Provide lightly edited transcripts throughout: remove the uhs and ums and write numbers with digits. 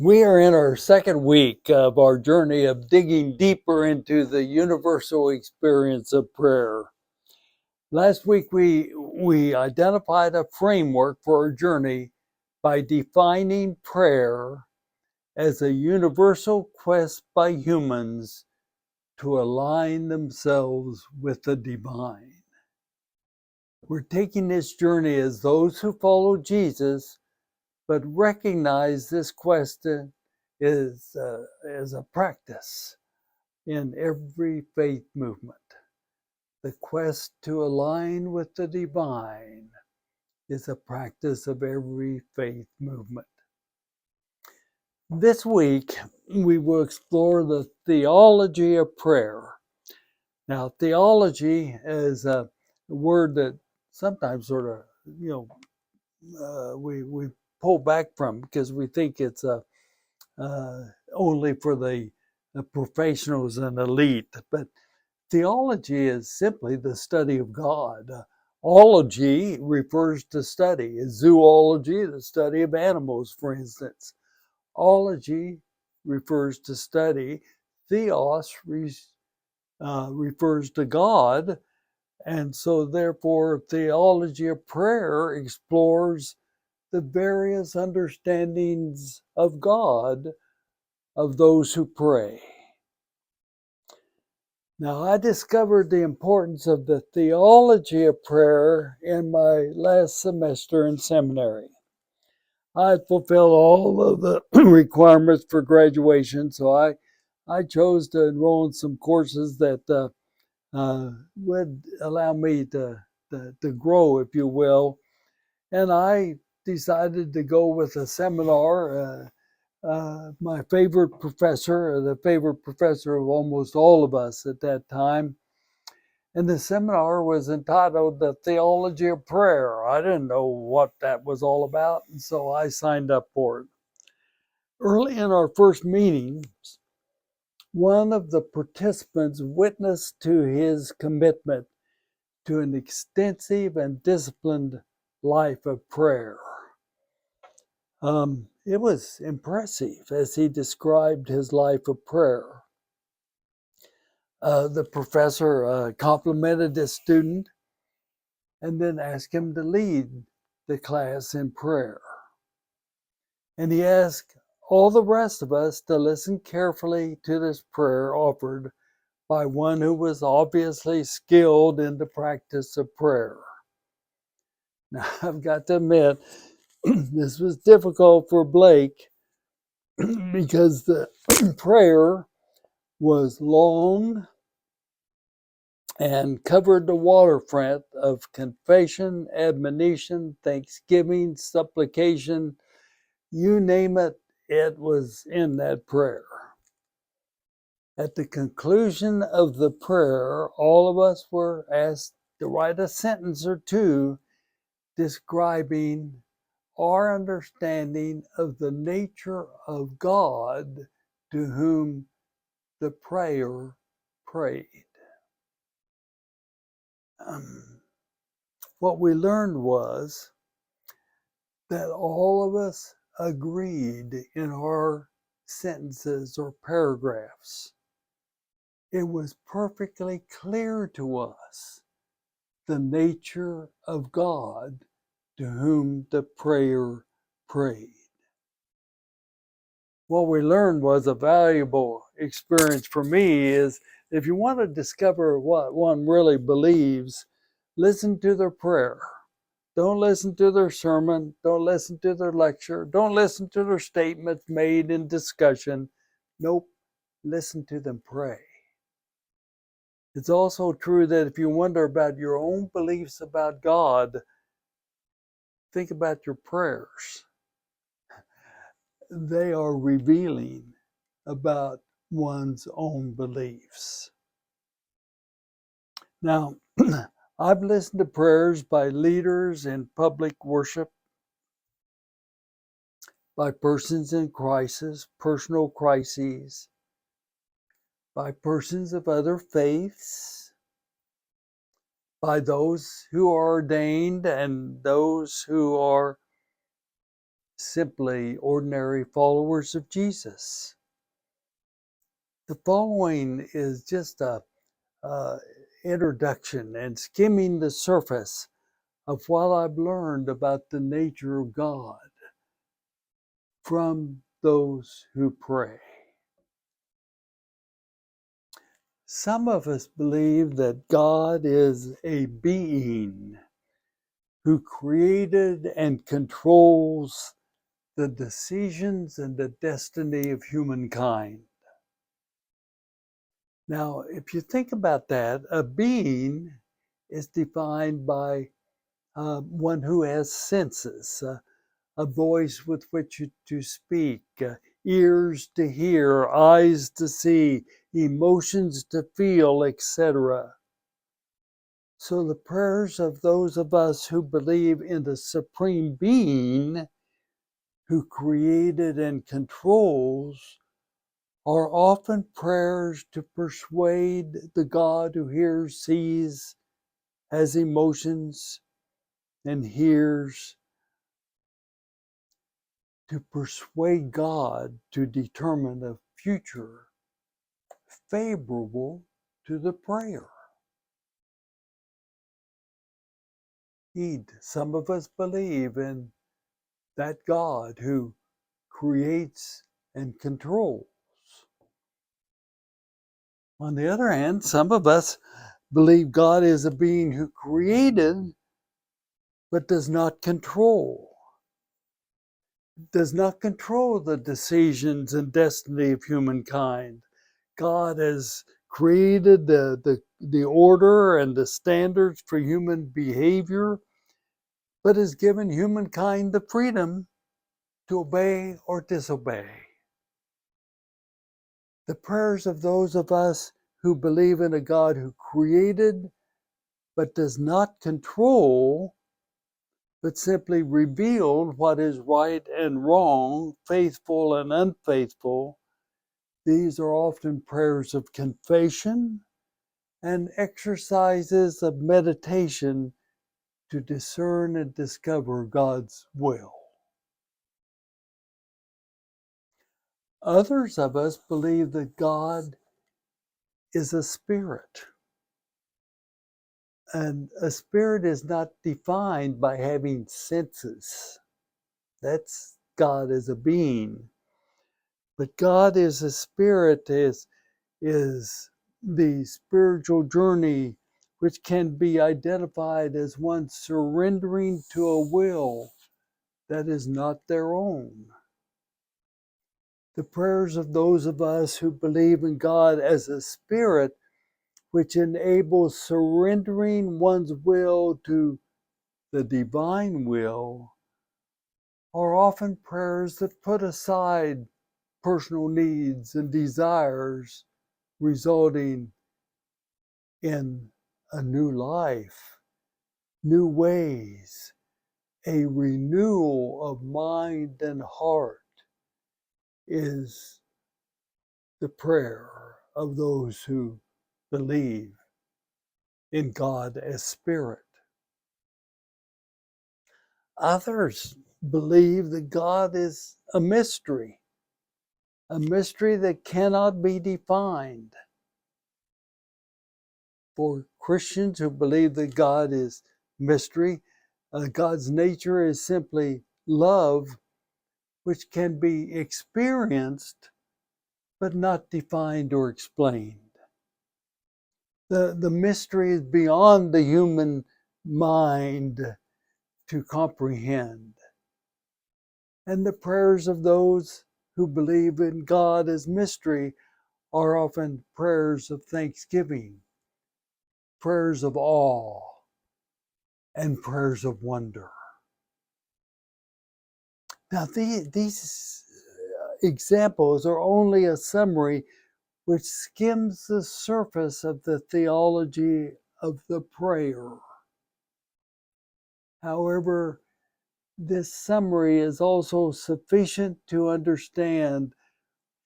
We are in our second week of our journey of digging deeper into the universal experience of prayer. Last week we identified a framework for our journey by defining prayer as a universal quest by humans to align themselves with the divine. We're taking this journey as those who follow Jesus, but recognize this quest is a practice in every faith movement. The quest to align with the divine is a practice of every faith movement. This week, we will explore the theology of prayer. Now, theology is a word that sometimes sort of, we pull back from because we think it's only for the professionals and elite. But theology is simply the study of God. Ology refers to study. Zoology, the study of animals, for instance. Ology refers to study. Theos refers to God. And so, therefore, theology of prayer explores the various understandings of God of those who pray. Now, I discovered the importance of the theology of prayer in my last semester in seminary. I fulfilled all of the requirements for graduation, so I chose to enroll in some courses that would allow me to grow, if you will. And I decided to go with a seminar. My favorite professor, the favorite professor of almost all of us at that time. And the seminar was entitled The Theology of Prayer. I didn't know what that was all about, and so I signed up for it. Early in our first meetings, one of the participants witnessed to his commitment to an extensive and disciplined life of prayer. It was impressive as he described his life of prayer. The professor complimented the student and then asked him to lead the class in prayer. And he asked all the rest of us to listen carefully to this prayer offered by one who was obviously skilled in the practice of prayer. Now, I've got to admit, this was difficult for Blake because the prayer was long and covered the waterfront of confession, admonition, thanksgiving, supplication, you name it, it was in that prayer. At the conclusion of the prayer, all of us were asked to write a sentence or two describing our understanding of the nature of God to whom the prayer prayed. What we learned was that all of us agreed in our sentences or paragraphs. It was perfectly clear to us the nature of God to whom the prayer prayed. What we learned was a valuable experience for me is if you want to discover what one really believes, listen to their prayer. Don't listen to their sermon. Don't listen to their lecture. Don't listen to their statements made in discussion. Nope. Listen to them pray. It's also true that if you wonder about your own beliefs about God, think about your prayers. They are revealing about one's own beliefs. Now, I've listened to prayers by leaders in public worship, by persons in crisis, personal crises, by persons of other faiths, by those who are ordained and those who are simply ordinary followers of Jesus. The following is just a introduction and skimming the surface of what I've learned about the nature of God from those who pray. Some of us believe that God is a being who created and controls the decisions and the destiny of humankind. Now, if you think about that, a being is defined by one who has senses, a voice with which to speak, ears to hear, eyes to see, emotions to feel, etc. So the prayers of those of us who believe in the Supreme Being who created and controls are often prayers to persuade the God who hears, sees, has emotions, and hears, to persuade God to determine a future favorable to the prayer. Some of us believe in that God who creates and controls. On the other hand, some of us believe God is a being who created but does not control the decisions and destiny of humankind. God has created the order and the standards for human behavior, but has given humankind the freedom to obey or disobey. The prayers of those of us who believe in a God who created but does not control, but simply revealed what is right and wrong, faithful and unfaithful, these are often prayers of confession and exercises of meditation to discern and discover God's will. Others of us believe that God is a spirit. And a spirit is not defined by having senses. That's God as a being. But God is a spirit, is the spiritual journey which can be identified as one surrendering to a will that is not their own. The prayers of those of us who believe in God as a spirit which enables surrendering one's will to the divine will are often prayers that put aside personal needs and desires, resulting in a new life, new ways, a renewal of mind and heart is the prayer of those who believe in God as spirit. Others believe that God is a mystery that cannot be defined. For Christians who believe that God is mystery, God's nature is simply love, which can be experienced but not defined or explained. The mystery is beyond the human mind to comprehend. And the prayers of those who believe in God as mystery are often prayers of thanksgiving, prayers of awe, and prayers of wonder. Now, these examples are only a summary which skims the surface of the theology of the prayer. However, this summary is also sufficient to understand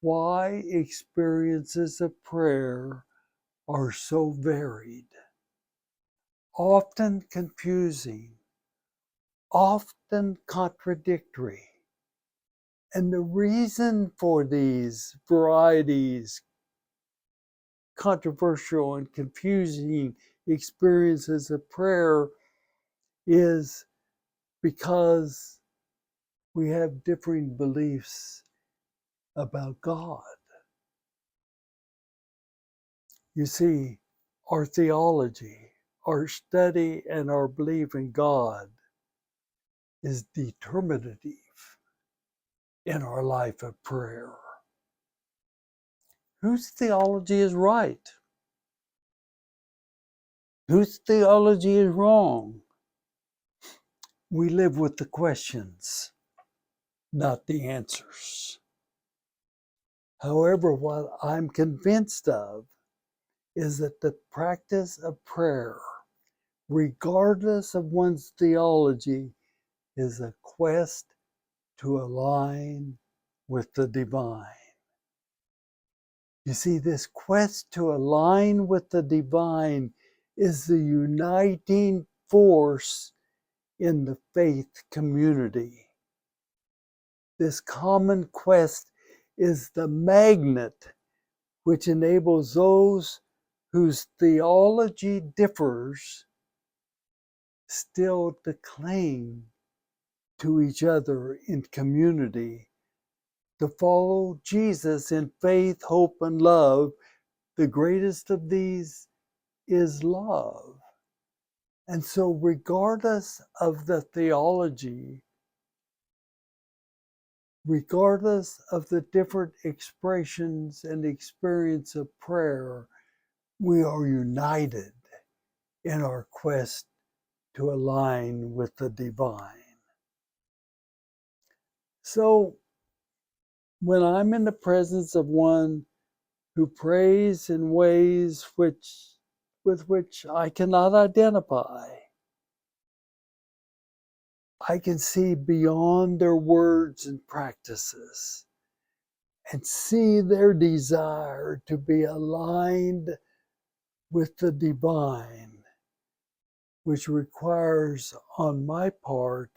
why experiences of prayer are so varied, often confusing, often contradictory, And the reason for these varieties, controversial and confusing experiences of prayer, is because we have differing beliefs about God. You see, our theology, our study, and our belief in God is determinative in our life of prayer. Whose theology is right? Whose theology is wrong? We live with the questions, not the answers. However, what I'm convinced of is that the practice of prayer, regardless of one's theology, is a quest to align with the divine. You see, this quest to align with the divine is the uniting force in the faith community. This common quest is the magnet which enables those whose theology differs still to cling to each other in community, to follow Jesus in faith, hope, and love. The greatest of these is love. And so, regardless of the theology, regardless of the different expressions and experience of prayer, we are united in our quest to align with the divine. So, when I'm in the presence of one who prays in ways with which I cannot identify, I can see beyond their words and practices and see their desire to be aligned with the divine, which requires on my part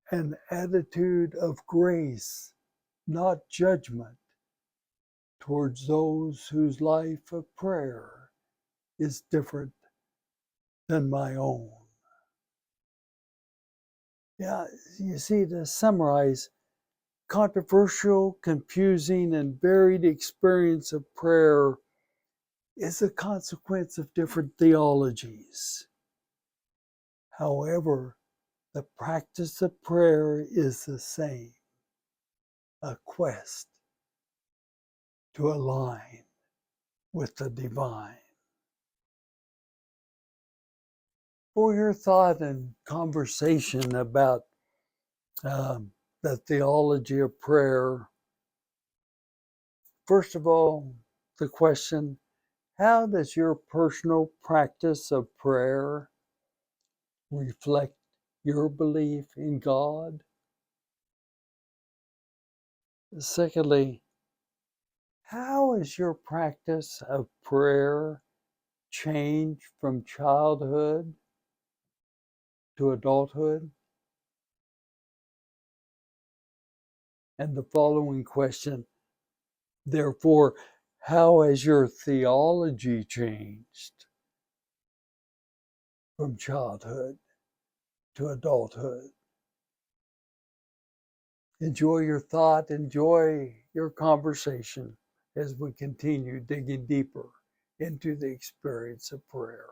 an attitude of grace, not judgment, towards those whose life of prayer is different than my own. Yeah, you see, to summarize, controversial, confusing, and varied experience of prayer is a consequence of different theologies. However, the practice of prayer is the same, a quest to align with the divine. For your thought and conversation about the theology of prayer, first of all, the question, how does your personal practice of prayer reflect your belief in God? Secondly, how has your practice of prayer changed from childhood to adulthood? And the following question, therefore, how has your theology changed from childhood to adulthood? Enjoy your thought, enjoy your conversation as we continue digging deeper into the experience of prayer.